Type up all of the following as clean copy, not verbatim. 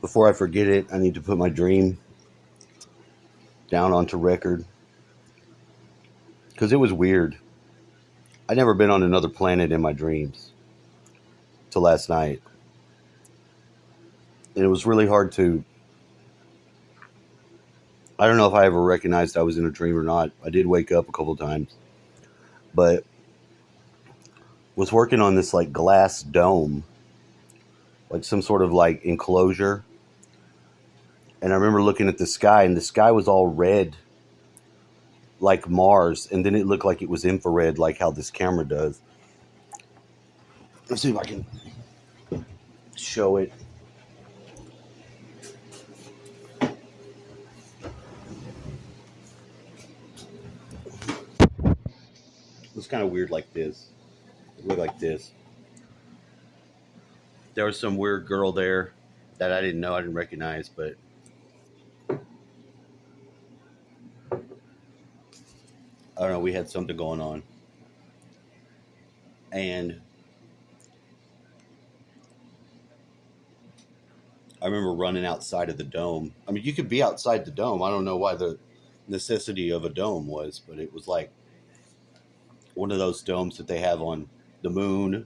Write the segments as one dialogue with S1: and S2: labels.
S1: Before I forget it, I need to put my dream down onto record because it was weird. I'd never been on another planet in my dreams till last night, and it was really hard to. I don't know if I ever recognized I was in a dream or not. I did wake up a couple of times, but was working on this like glass dome, like some sort of like enclosure. And I remember looking at the sky, and the sky was all red, like Mars, and then it looked like it was infrared, like how this camera does. Let's see if I can show it. It was kind of weird like this. It looked like this. There was some weird girl there that I didn't know, I didn't recognize, but I don't know. We had something going on, and I remember running outside of the dome. I mean, you could be outside the dome. I don't know why the necessity of a dome was, but it was like one of those domes that they have on the moon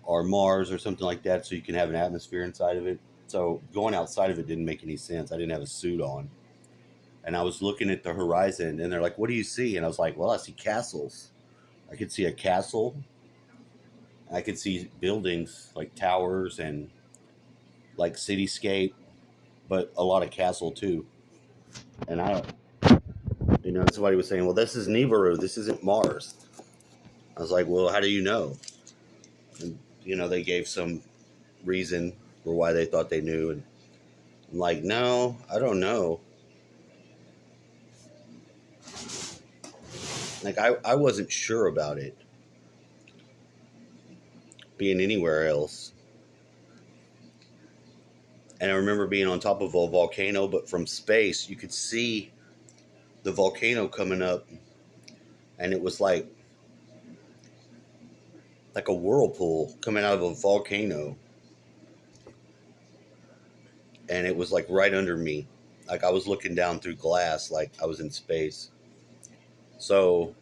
S1: or Mars or something like that, so you can have an atmosphere inside of it. So going outside of it didn't make any sense. I didn't have a suit on, and I was looking at the horizon, and they're like, "What do you see?" And I was like, "Well, I see castles. I could see a castle. I could see buildings like towers and like cityscape, but a lot of castle too." And somebody was saying, "Well, this is Nibiru. This isn't Mars." I was like, "Well, how do you know?" And they gave some reason for why they thought they knew, and I'm like, "No, I don't know." Like I wasn't sure about it being anywhere else. And I remember being on top of a volcano, but from space you could see the volcano coming up, and it was like a whirlpool coming out of a volcano, and it was like right under me. Like I was looking down through glass, like I was in space. So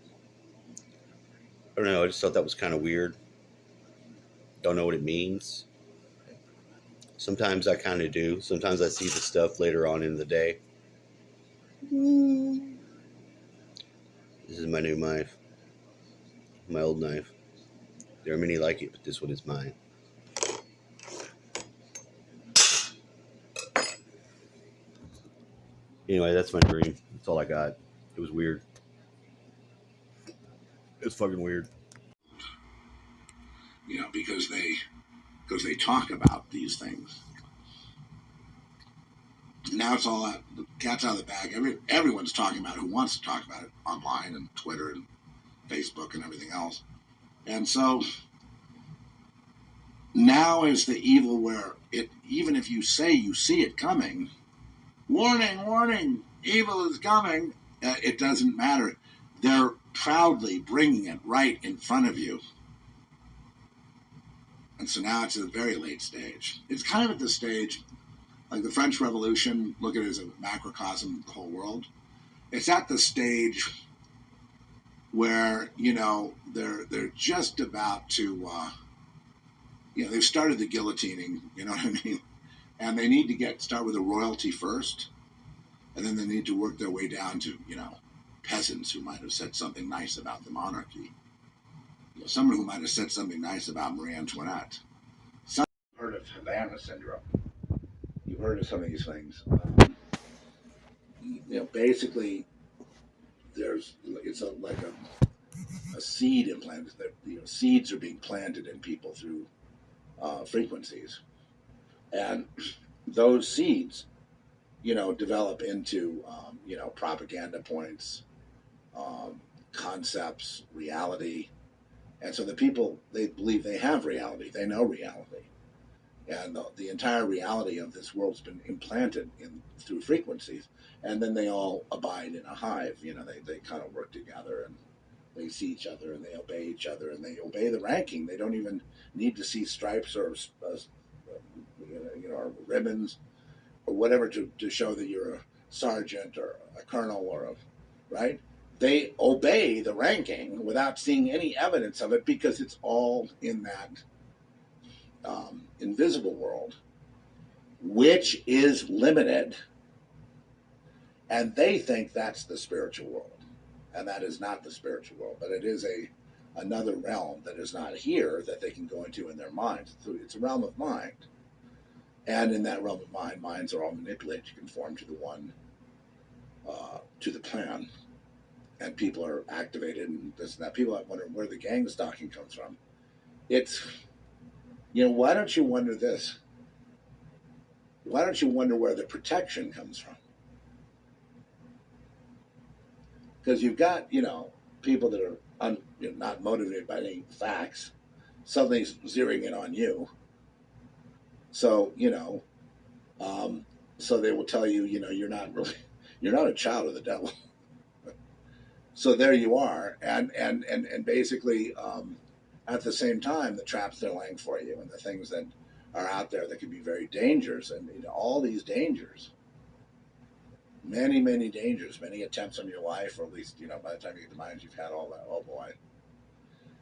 S1: I don't know. I just thought that was kind of weird. Don't know what it means. Sometimes I kind of do. Sometimes I see the stuff later on in the day. This is my new knife, my old knife. There are many like it, but this one is mine. Anyway, that's my dream. That's all I got. It was weird. It's fucking weird.
S2: Because they talk about these things. Now it's all out, the cat's out of the bag. Everyone's talking about it who wants to talk about it online and Twitter and Facebook and everything else. And so now is the evil where even if you say you see it coming, warning, warning, evil is coming, it doesn't matter. They're proudly bringing it right in front of you. And so now it's at a very late stage. It's kind of at the stage, like the French Revolution, look at it as a macrocosm of the whole world. It's at the stage where, they're just about to, they've started the guillotining, you know what I mean? And they need to start with a royalty first, and then they need to work their way down to, peasants who might have said something nice about the monarchy. Someone who might have said something nice about Marie Antoinette. Some heard of Havana syndrome. You've heard of some of these things. Basically, it's like a seed implanted. That seeds are being planted in people through frequencies, and those seeds, develop into propaganda points, concepts, reality. And so the people, they believe they have reality. They know reality. And the entire reality of this world's been implanted through frequencies. And then they all abide in a hive. They kind of work together, and they see each other, and they obey each other, and they obey the ranking. They don't even need to see stripes or or ribbons. or whatever to show that you're a sergeant or a colonel or a, right? They obey the ranking without seeing any evidence of it because it's all in that invisible world, which is limited, and they think that's the spiritual world, and that is not the spiritual world, but it is another realm that is not here that they can go into in their minds. It's a realm of mind, and in that realm of mind, minds are all manipulated to conform to the one, to the plan, and people are activated and this and that. People are wondering where the gang stalking comes from. It's, why don't you wonder this? Why don't you wonder where the protection comes from? Because you've got, people that are not motivated by any facts, suddenly zeroing in on you. So, so they will tell you, you're not a child of the devil. So there you are. And basically, at the same time, the traps they're laying for you and the things that are out there that can be very dangerous, and all these dangers, many, many dangers, many attempts on your life, or at least, by the time you get to mines, you've had all that. Oh boy,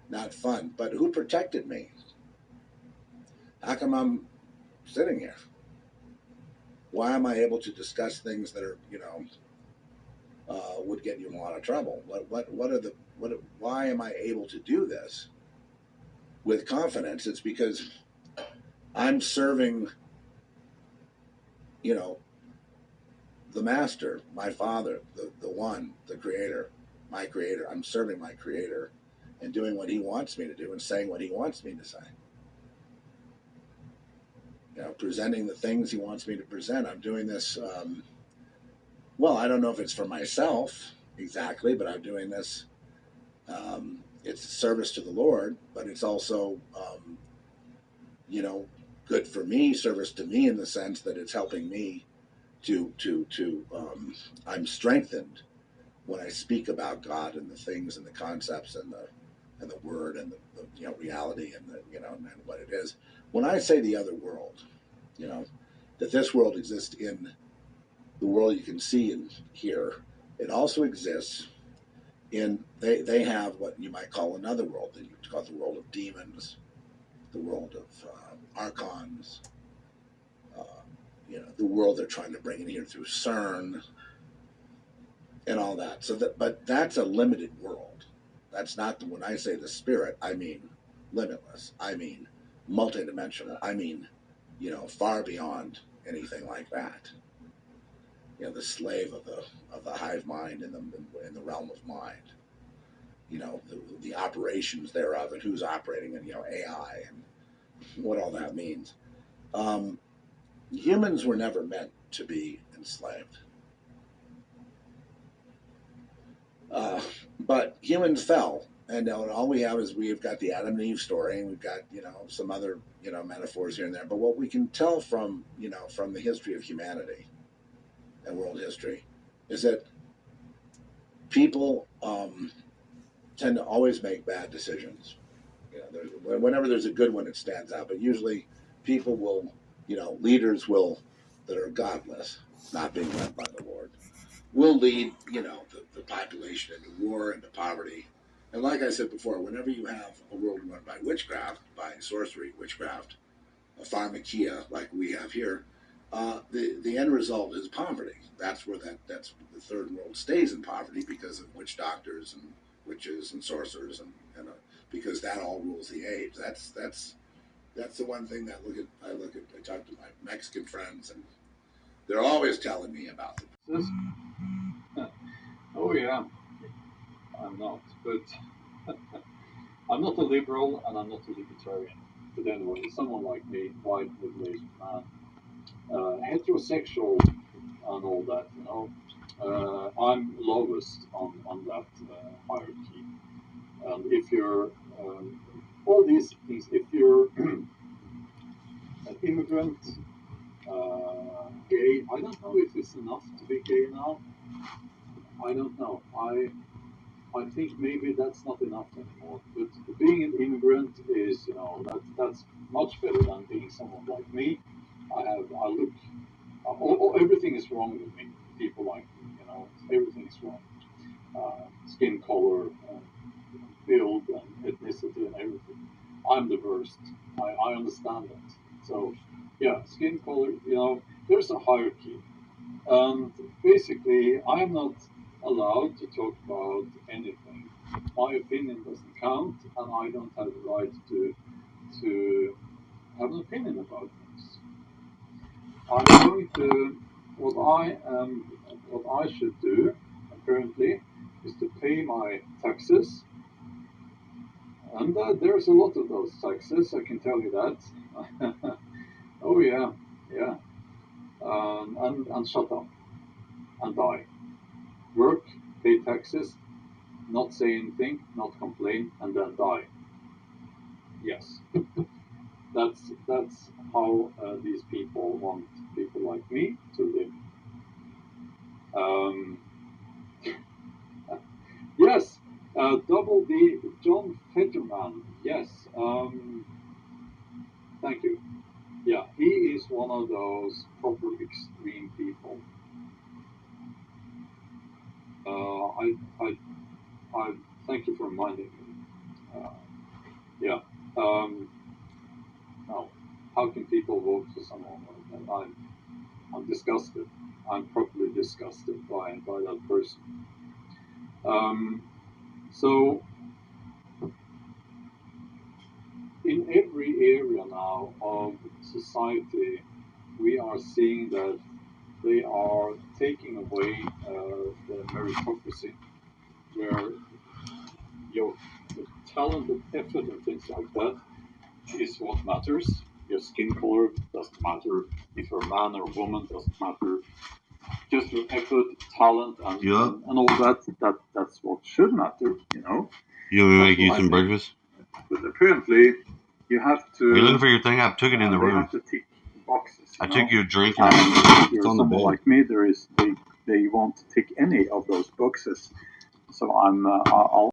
S2: not fun. But who protected me? How come I'm sitting here? Why am I able to discuss things that are, would get you in a lot of trouble? Why am I able to do this with confidence? It's because I'm serving, the master, my father, the one, the creator, my creator. I'm serving my creator and doing what he wants me to do and saying what he wants me to say. Presenting the things he wants me to present. I'm doing this, well, I don't know if it's for myself exactly, but I'm doing this, it's a service to the Lord, but it's also, good for me, service to me in the sense that it's helping me to I'm strengthened when I speak about God and the things and the concepts and the word and the reality and and what it is. When I say the other world, that this world exists in the world you can see and hear, it also exists in, they have what you might call another world, that you call the world of demons, the world of archons, the world they're trying to bring in here through CERN and all that. But that's a limited world. That's not when I say the spirit, I mean limitless. I mean multidimensional. I mean, far beyond anything like that. The slave of the hive mind in the realm of mind. The operations thereof and who's operating and AI and what all that means. Humans were never meant to be enslaved. But humans fell, and all we have is we've got the Adam and Eve story, and we've got some other metaphors here and there. But what we can tell from from the history of humanity and world history is that people tend to always make bad decisions. Whenever there's a good one, it stands out. But usually, people will, leaders will, that are godless, not being led by the Lord, will lead, the population into war, into poverty. And like I said before, whenever you have a world run by witchcraft, by sorcery, witchcraft, a pharmakia like we have here, the end result is poverty. That's where that's the third world stays in poverty because of witch doctors and witches and sorcerers and because that all rules the age. That's the one thing that I talk to my Mexican friends and they're always telling me about it.
S3: Oh yeah, I'm not, but I'm not a liberal and I'm not a libertarian. But anyway, someone like me, white, middle-aged man, heterosexual and all that, I'm lowest on that hierarchy. And if you're all these things, if you're an immigrant, gay, I don't know if it's enough to be gay now. I don't know. I think maybe that's not enough anymore. But being an immigrant is, that's much better than being someone like me. I look everything is wrong with me. People like me, everything is wrong. Skin color, build, and ethnicity, and everything. I'm the worst. I understand that. So, yeah, skin color. There's a hierarchy, and basically, I am not allowed to talk about anything. My opinion doesn't count, and I don't have the right to have an opinion about things. I'm going to what I should do apparently is to pay my taxes, and there's a lot of those taxes. I can tell you that. Oh yeah, yeah, and shut up and die. Work, pay taxes, not say anything, not complain, and then die. Yes, that's how these people want people like me to live. Um, yes, Double D, John Fetterman. Yes, thank you. Yeah, he is one of those proper extreme people. I thank you for reminding me. Yeah. Now, how can people vote for someone like that? I'm disgusted. I'm properly disgusted by that person. So, in every area now of society, we are seeing that they are taking away the meritocracy, where your talent and effort and things like that is what matters. Your skin color doesn't matter. If you're a man or a woman, doesn't matter. Just your effort, talent, and all that's what should matter.
S1: You want me to make you some breakfast?
S3: But apparently, you have to.
S1: Are you looking for your thing? I took it in the room.
S3: They have to tick boxes.
S1: I took you a drink.
S3: If you're someone like me, they won't tick any of those boxes. So I'll